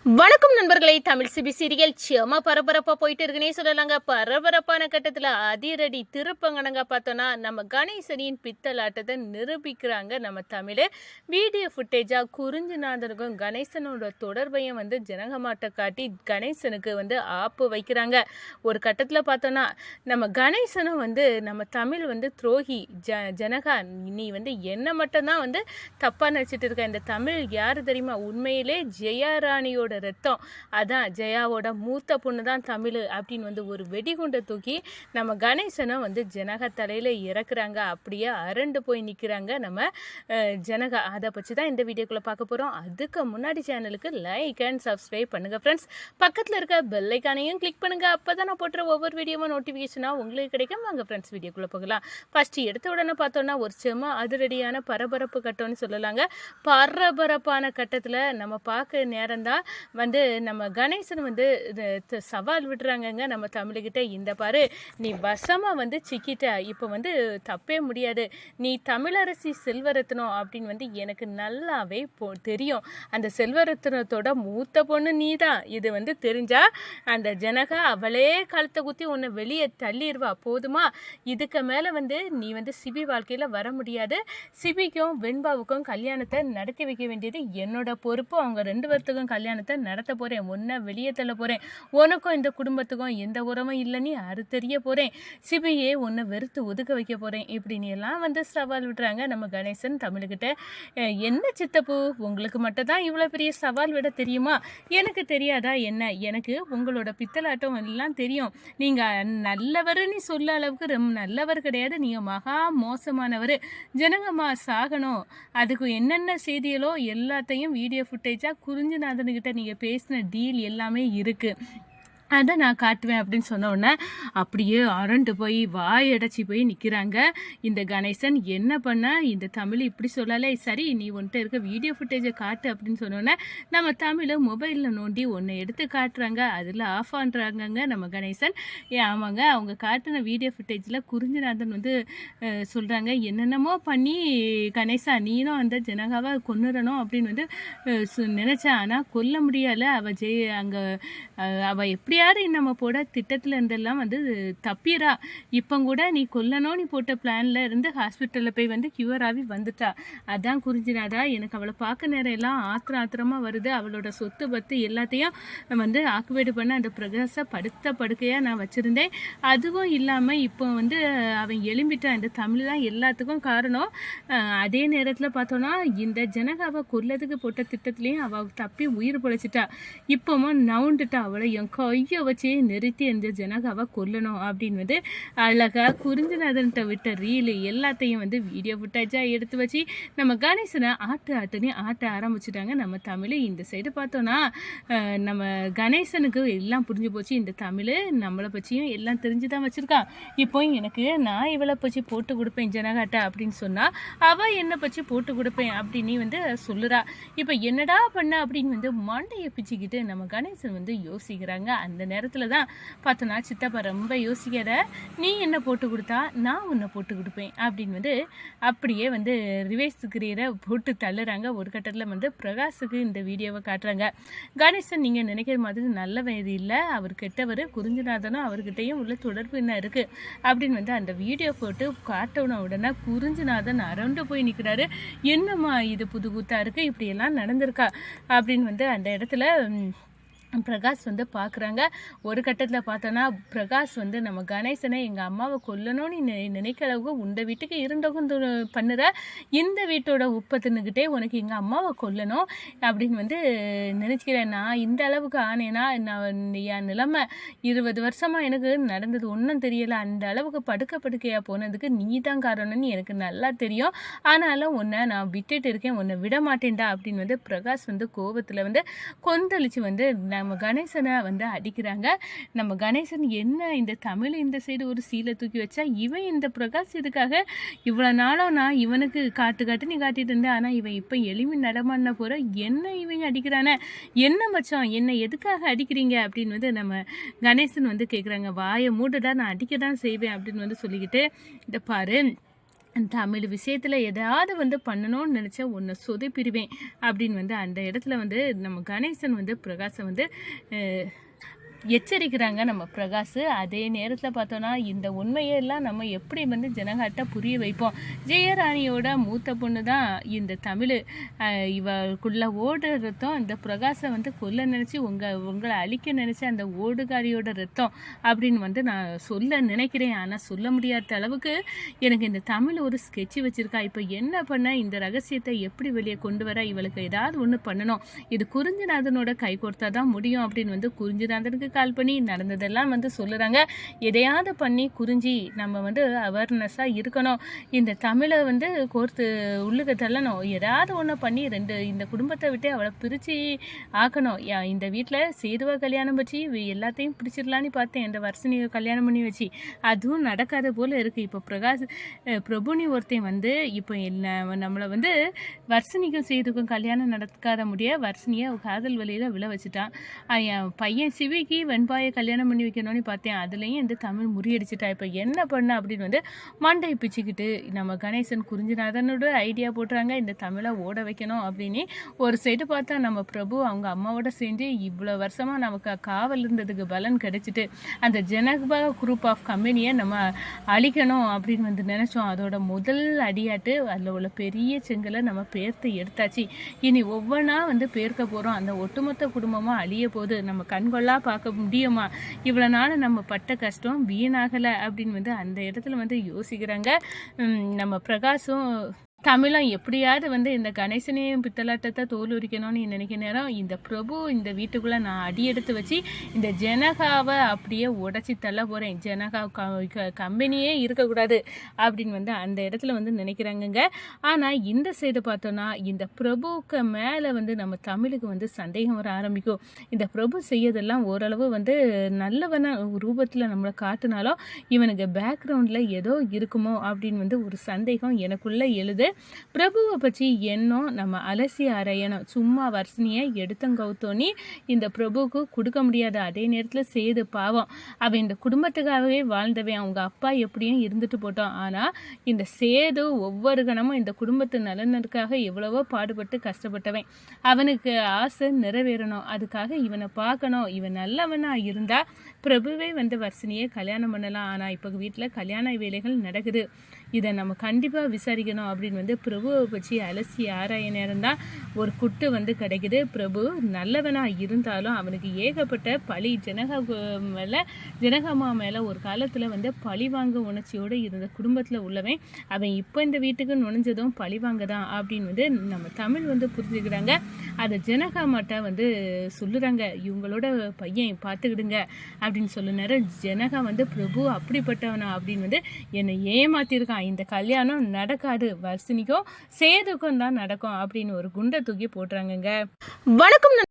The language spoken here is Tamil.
வணக்கம் நண்பர்களே. தமிழ் சிபி சீரியல் செம பரபரப்பா போயிட்டு இருக்குன்னே சொல்லலாங்க. பரபரப்பான கட்டத்துல அதிரடி திருப்பங்கனங்க பார்த்தோன்னா நம்ம கணேசனின் பித்தலாட்டத்தை நிரூபிக்கிறாங்க நம்ம தமிழ். வீடியோ ஃபுட்டேஜா குறிஞ்சிநாதனுக்கும் கணேசனோட தொடர்பையும் ஜனகமாட்ட காட்டி கணேசனுக்கு ஆப்பு வைக்கிறாங்க. ஒரு கட்டத்துல பார்த்தோன்னா நம்ம கணேசனும் நம்ம தமிழ் துரோகி ஜனகா, நீ என்ன மட்டும்தான் தப்பா நினைச்சிட்டு இருக்க. இந்த தமிழ் யாரு தெரியுமா? உண்மையிலே ஜெயாராணியோட ரத்தம், அதான் ஜெயாவோட மூத்த பொண்ணு தான் தமிழ் அப்படின்னு ஒரு வெடிகுண்டை தூக்கி நம்ம கணேசனை ஜனகா தலையில இறக்குறாங்க. அப்படியே அரண்டு போய் நிற்கிறாங்க நம்ம ஜனகா. அதை பற்றி தான் இந்த வீடியோக்குள்ள பார்க்க போகிறோம். அதுக்கு முன்னாடி சேனலுக்கு லைக் அண்ட் சப்ஸ்கிரைப் பண்ணுங்க ஃப்ரெண்ட்ஸ். பக்கத்தில் இருக்க பெல் ஐக்கானையும் கிளிக் பண்ணுங்க. அப்போ தான் நான் போட்டுற ஒவ்வொரு வீடியோவும் நோட்டிஃபிகேஷனாக உங்களுக்கு கிடைக்கும். வாங்க ஃப்ரெண்ட்ஸ் வீடியோக்குள்ளே போகலாம். ஃபர்ஸ்ட் எடுத்த உடனே பார்த்தோன்னா ஒரு செம அதிரடியான பரபரப்பு கட்டம்னு சொல்லலாங்க. பரபரப்பான கட்டத்தில் நம்ம பார்க்க நேரம் தான் நம்ம கணேசன் சவால் விடுறாங்கங்க நம்ம தமிழ்கிட்ட. இந்த பாரு, நீ வசமாக சிக்கிட்ட, இப்போ தப்பே முடியாது. நீ தமிழரசி செல்வரத்னம் அப்படின்னு எனக்கு நல்லாவே தெரியும். அந்த செல்வரத்னத்தோட மூத்த பொண்ணு நீ தான். இது தெரிஞ்சா அந்த ஜனகா அவளே கழுத்தை குத்தி உன்னை வெளியே தள்ளிடுவா. போதுமா? இதுக்கு மேலே நீ சிபி வாழ்க்கையில் வர முடியாது. சிபிக்கும் வெண்பாவுக்கும் கல்யாணத்தை நடத்தி வைக்க வேண்டியது என்னோட பொறுப்பு. அவங்க ரெண்டு பேர்த்துக்கும் கல்யாணத்தை நடத்த போகிறேன். ஒன்றை வெளியே தள்ள போகிறேன். உனக்கும் இந்த குடும்பத்துக்கும் எந்த உரமும் இல்லைன்னு அறுத்தறிய போகிறேன். சிபியே உன்னை வெறுத்து ஒதுக்க வைக்க போகிறேன். இப்படி நீ எல்லாம் சவால் விடுறாங்க நம்ம கணேசன் தமிழ்கிட்ட. என்ன சித்தப்பு, உங்களுக்கு மட்டும் தான் இவ்வளோ பெரிய சவால் விட தெரியுமா? எனக்கு தெரியாதா என்ன? எனக்கு உங்களோட பித்தலாட்டம் எல்லாம் தெரியும். நீங்கள் நல்லவர்னு சொல்ல அளவுக்கு ரொம்ப நல்லவர் கிடையாது. நீங்கள் மகா மோசமானவர். ஜனங்கம்மா சாகணும், அதுக்கு என்னென்ன செய்திகளோ எல்லாத்தையும் வீடியோ ஃபுட்டேஜாக குறிஞ்சிநாதன்கிட்ட நீங்கள் பேசின டீல் எல்லாமே இருக்குது, அதை நான் காட்டுவேன் அப்படின்னு சொன்ன உடனே அப்படியே அரண்டு போய் வாயடைச்சி போய் நிற்கிறாங்க இந்த கணேசன். என்ன பண்ண, இந்த தமிழ் இப்படி சொல்லலை, சரி நீ ஒன்ட்ட இருக்க வீடியோ ஃபுட்டேஜை காட்டு அப்படின்னு சொன்னோன்னே நம்ம தமிழ் மொபைலில் நோண்டி ஒன்று எடுத்து காட்டுறாங்க. அதில் ஆஃப் பண்ணுறாங்கங்க நம்ம கணேசன். ஆமாங்க, அவங்க காட்டின வீடியோ ஃபுட்டேஜில் குறிஞ்சிநாதன் சொல்கிறாங்க, என்னென்னமோ பண்ணி கணேசா நீனும் அந்த ஜனகாவை கொன்னுறணும் அப்படின்னு நினச்சேன், ஆனால் கொல்ல முடியலை. அவள் எப்படியாவது நம்ம போட திட்டத்தில் இருந்தெல்லாம் தப்பிரா. இப்போ கூட நீ கொல்லணும் நீ போட்ட பிளான்ல இருந்து ஹாஸ்பிட்டலில் போய் கியூர் ஆகி வந்துட்டா. அதான் குறிஞ்சினாதா, எனக்கு அவளை பார்க்க நேரம் எல்லாம் ஆத்திரமாக வருது. அவளோட சொத்து பத்து எல்லாத்தையும் ஆக்குபேடு பண்ண அந்த பிரகாச படுத்த படுக்கையாக நான் வச்சுருந்தேன். அதுவும் இல்லாமல் இப்போ அவன் எழும்பிட்டான். இந்த தமிழ் தான் எல்லாத்துக்கும் காரணம். அதே நேரத்தில் பார்த்தோன்னா இந்த ஜனகாவை கொல்லதுக்கு போட்ட திட்டத்துலேயும் அவள் தப்பி உயிர் பொழைச்சிட்டா. இப்போவும் நவுண்டுட்டா. அவளை என் கையை வச்சு நிறுத்தி அந்த ஜனகாவை கொல்லணும் அப்படின்னு அழகா குறிஞ்சிநாதன்கிட்ட விட்ட ரீலு எல்லாத்தையும் வீடியோ ஃபுட்டேஜாக எடுத்து வச்சு நம்ம கணேசனை ஆட்டுன்னு ஆட்ட ஆரம்பிச்சுட்டாங்க நம்ம தமிழ். இந்த சைடு பார்த்தோன்னா நம்ம கணேசனுக்கு எல்லாம் புரிஞ்சு போச்சு. இந்த தமிழ் நம்மளை பற்றியும் எல்லாம் தெரிஞ்சு தான் வச்சுருக்கான். இப்போ எனக்கு நான் இவளை பற்றி போட்டு கொடுப்பேன் ஜனகாட்ட அப்படின்னு சொன்னால் அவள் என்னை பற்றி போட்டு கொடுப்பேன் அப்படின்னு சொல்லுறா. இப்போ என்னடா பண்ண அப்படின்னு மண்டையை பிச்சுக்கிட்டு நம்ம கணேசன் யோசிக்கிறாங்க. அந்த நேரத்தில் தான் பார்த்தோன்னா சித்தப்பா ரொம்ப யோசிக்காத, நீ என்ன போட்டு கொடுத்தா நான் உன்னை போட்டு கொடுப்பேன் அப்படின்னு அப்படியே ரிவேஸ் கிரியரை போட்டு தள்ளுறாங்க. ஒரு கட்டத்தில் பிரகாஷுக்கு இந்த வீடியோவை காட்டுறாங்க. கணேசன் நீங்கள் நினைக்கிற மாதிரி நல்லவர் இல்லை, அவர் கெட்டவர். குறிஞ்சிநாதனும் அவர்கிட்டையும் உள்ள தொடர்பு என்ன இருக்குது அப்படின்னு அந்த வீடியோ போட்டு காட்டணும். உடனே குறிஞ்சிநாதன் அரண்டு போய் நிற்கிறாரு. என்னம்மா இது புது கூத்தா இருக்குது, இப்படியெல்லாம் நடந்திருக்கா அப்படின்னு அந்த இடத்துல பிரகாஷ் பார்க்குறாங்க. ஒரு கட்டத்தில் பார்த்தோன்னா பிரகாஷ் நம்ம கணேசனை எங்கள் அம்மாவை கொல்லணும்னு நினைக்கிற அளவுக்கு உந்த வீட்டுக்கு இருந்தவங்க பண்ணுற, இந்த வீட்டோட உப்பை தின்னுக்கிட்டே உனக்கு எங்கள் அம்மாவை கொல்லணும் அப்படின்னு நினச்சிக்கிறேன். நான் இந்த அளவுக்கு ஆனேன்னா நான் என் நிலைமை 20 வருஷமாக எனக்கு நடந்தது ஒன்றும் தெரியலை. அந்த அளவுக்கு படுக்கையாக போனதுக்கு நீ தான் காரணம்னு எனக்கு நல்லா தெரியும். ஆனாலும் உன்னை நான் விட்டுட்டு இருக்கேன், உன்னை விட மாட்டேன்டா அப்படின்னு பிரகாஷ் கோபத்தில் கொந்தளிச்சு நம்ம கணேசனை அடிக்கிறாங்க. நம்ம கணேசன் என்ன இந்த தமிழ் இந்த சைடு ஒரு சீலை தூக்கி வச்சா, இவன் இந்த பிரகாஷ் இதுக்காக இவ்வளோ நாளும் நான் இவனுக்கு காட்டு நீ காட்டிட்டு இருந்தேன், ஆனால் இவன் இப்போ எளிமை நடமாடின போகிற என்ன இவங்க அடிக்கிறானே, என்ன மச்சான் என்ன எதுக்காக அடிக்கிறீங்க அப்படின்னு நம்ம கணேசன் கேட்குறாங்க. வாயை மூடுடா, நான் அடிக்க தான் செய்வேன் அப்படின்னு சொல்லிக்கிட்டு, இந்த பாரு தமிழ் விஷயத்தில் ஏதாவது பண்ணணும்னு நினச்சா ஒன்று சொதப்பிடுவேன் அப்படின்னு அந்த இடத்துல நம்ம கணேசன் பிரகாஷை எச்சரிக்கிறாங்க நம்ம பிரகாஷ். அதே நேரத்தில் பார்த்தோன்னா இந்த உண்மையெல்லாம் நம்ம எப்படி ஜனகாட்ட புரிய வைப்போம். ஜெயராணியோட மூத்த பொண்ணு தான் இந்த தமிழ். இவளுக்குள்ள ஓடுற ரத்தம் இந்த பிரகாஷை கொல்ல நினச்சி உங்களை அழிக்க நினச்ச அந்த ஓடுகாரியோட ரத்தம் அப்படின்னு நான் சொல்ல நினைக்கிறேன். ஆனால் சொல்ல முடியாத அளவுக்கு எனக்கு இந்த தமிழ் ஒரு ஸ்கெட்சு வச்சுருக்கா. இப்போ என்ன பண்ண, இந்த ரகசியத்தை எப்படி வெளியே கொண்டு வர, இவளுக்கு ஏதாவது ஒன்று பண்ணணும். இது குறிஞ்சிநாதனோட கை கொடுத்தா தான் முடியும் அப்படின்னு குறிஞ்சிநாதனுக்கு கால் பண்ணி நடந்ததெல்லாம் சொல்லுறாங்க. எதையாவது பண்ணி குறிஞ்சி நம்ம அவேர்னஸாக இருக்கணும். இந்த தமிழை கோர்த்து உள்ளுக்கு தள்ளணும். ஏதாவது ஒன்று பண்ணி இந்த குடும்பத்தை விட்டு அவளை பிரித்து ஆக்கணும். இந்த வீட்டில் சேதுவா கல்யாணம் வச்சு எல்லாத்தையும் பிடிச்சிடலான்னு பார்த்தேன். இந்த வர்ஷினியை கல்யாணம் பண்ணி வச்சு அதுவும் நடக்காத போல் இருக்குது. இப்போ பிரபுனி ஒருத்தன் இப்போ நம்மளை வர்ஷினிக்கும் சேதுக்கும் கல்யாணம் நடக்காத முடிய வர்ஷினியை காதல் வழியில் விழ வச்சுட்டான். என் பையன் சிவிக்கு வெண்பாயை கல்யாணம் பண்ணி வைக்கணும்னு பார்த்தேன். அதுலேயும் இந்த தமிழ் முறியடிச்சிட்டா. இப்போ என்ன பண்ண அப்படின்னு மண்டை பிச்சுக்கிட்டு நம்ம கணேசன் குறிஞ்சிநாதனோட ஐடியா போட்டுறாங்க. இந்த தமிழை ஓட வைக்கணும் அப்படின்னு. ஒரு சைடு பார்த்தா நம்ம பிரபு அவங்க அம்மாவோட சேர்ந்து இவ்வளோ வருஷமாக நமக்கு காவல் இருந்ததுக்கு பலன் கிடைச்சிட்டு அந்த ஜனகபா குரூப் ஆஃப் கம்பெனியை நம்ம அழிக்கணும் அப்படின்னு நினச்சோம். அதோட முதல் அடியாட்டு அதில் உள்ள பெரிய செங்கலை நம்ம பேர்த்து எடுத்தாச்சு. இனி ஒவ்வொன்றா பேர்க்க போகிறோம். அந்த ஒட்டுமொத்த குடும்பமாக அழிய போது நம்ம கண்கொள்ளா பார்க்க முடியுமா? இவ்வளோ நாள் நம்ம பட்ட கஷ்டம் வீணாகலை அப்படின்னு அந்த இடத்துல யோசிக்கிறாங்க. நம்ம பிரகாஷும் தமிழும் எப்படியாவது இந்த கணேசனையும் பித்தலாட்டத்தை தோல் உரிக்கணும்னு நினைக்கிற நேரம் இந்த பிரபு இந்த வீட்டுக்குள்ளே நான் அடி எடுத்து வச்சு இந்த ஜனகாவை அப்படியே உடச்சி தள்ள போகிறேன். ஜனகா கம்பெனியே இருக்கக்கூடாது அப்படின்னு அந்த இடத்துல நினைக்கிறாங்கங்க. ஆனால் இந்த சைடு பார்த்தோன்னா இந்த பிரபுக்கு மேலே நம்ம தமிழுக்கு சந்தேகம் வர ஆரம்பிக்கும். இந்த பிரபு செய்யறதெல்லாம் ஓரளவு நல்லவன ரூபத்தில் நம்மளை காட்டினாலும் இவனுக்கு பேக்ரவுண்டில் ஏதோ இருக்குமோ அப்படின்னு ஒரு சந்தேகம் எனக்குள்ளே எழுது. பிரபுவை பற்றி எண்ணம் நம்ம அலசி அரையணும். சும்மா வர்ஷினியை எடுத்தங்கவுத்தோனி இந்த பிரபுவுக்கு கொடுக்க முடியாது. அதே நேரத்தில் சேது பாவம், அவன் இந்த குடும்பத்துக்காகவே வாழ்ந்தவன். அவங்க அப்பா எப்படியும் இருந்துட்டு போட்டோம். ஆனால் இந்த சேது ஒவ்வொரு கணமும் இந்த குடும்பத்து நலனுக்காக எவ்வளவோ பாடுபட்டு கஷ்டப்பட்டவன். அவனுக்கு ஆசை நிறைவேறணும். அதுக்காக இவனை பார்க்கணும். இவன் நல்லவனா இருந்தால் பிரபுவே வர்ஷினியை கல்யாணம் பண்ணலாம். ஆனால் இப்போ வீட்டில் கல்யாண வேலைகள் நடக்குது. இதை நம்ம கண்டிப்பாக விசாரிக்கணும் அப்படின்னு பிரபுவை பற்றி அலசி ஆராய நேரம் தான் ஒரு குட்டு கிடைக்குது. பிரபு நல்லவனாக இருந்தாலும் அவனுக்கு ஏகப்பட்ட பழி ஜனகாமா மேலே ஒரு காலத்தில் பழி வாங்க உணர்ச்சியோடு இருந்த குடும்பத்தில் உள்ளவன். அவன் இப்போ இந்த வீட்டுக்கு நுழைஞ்சதும் பழி வாங்க தான் அப்படின்னு நம்ம தமிழ் புரிஞ்சுக்கிறாங்க. அதை ஜனகாமாட்ட சொல்லுறாங்க, இவங்களோட பையன் பார்த்துக்கிடுங்க அப்படின்னு சொல்ல நேரம் ஜனகா பிரபு அப்படிப்பட்டவனா அப்படின்னு என்னை ஏமாத்திருக்கான். இந்த கல்யாணம் நடக்காது, வர்ஷினிக்கும் சேதுக்கும் தான் நடக்கும் அப்படின்னு ஒரு குண்டை தூக்கி போட்டுறாங்கங்க. வணக்கம்.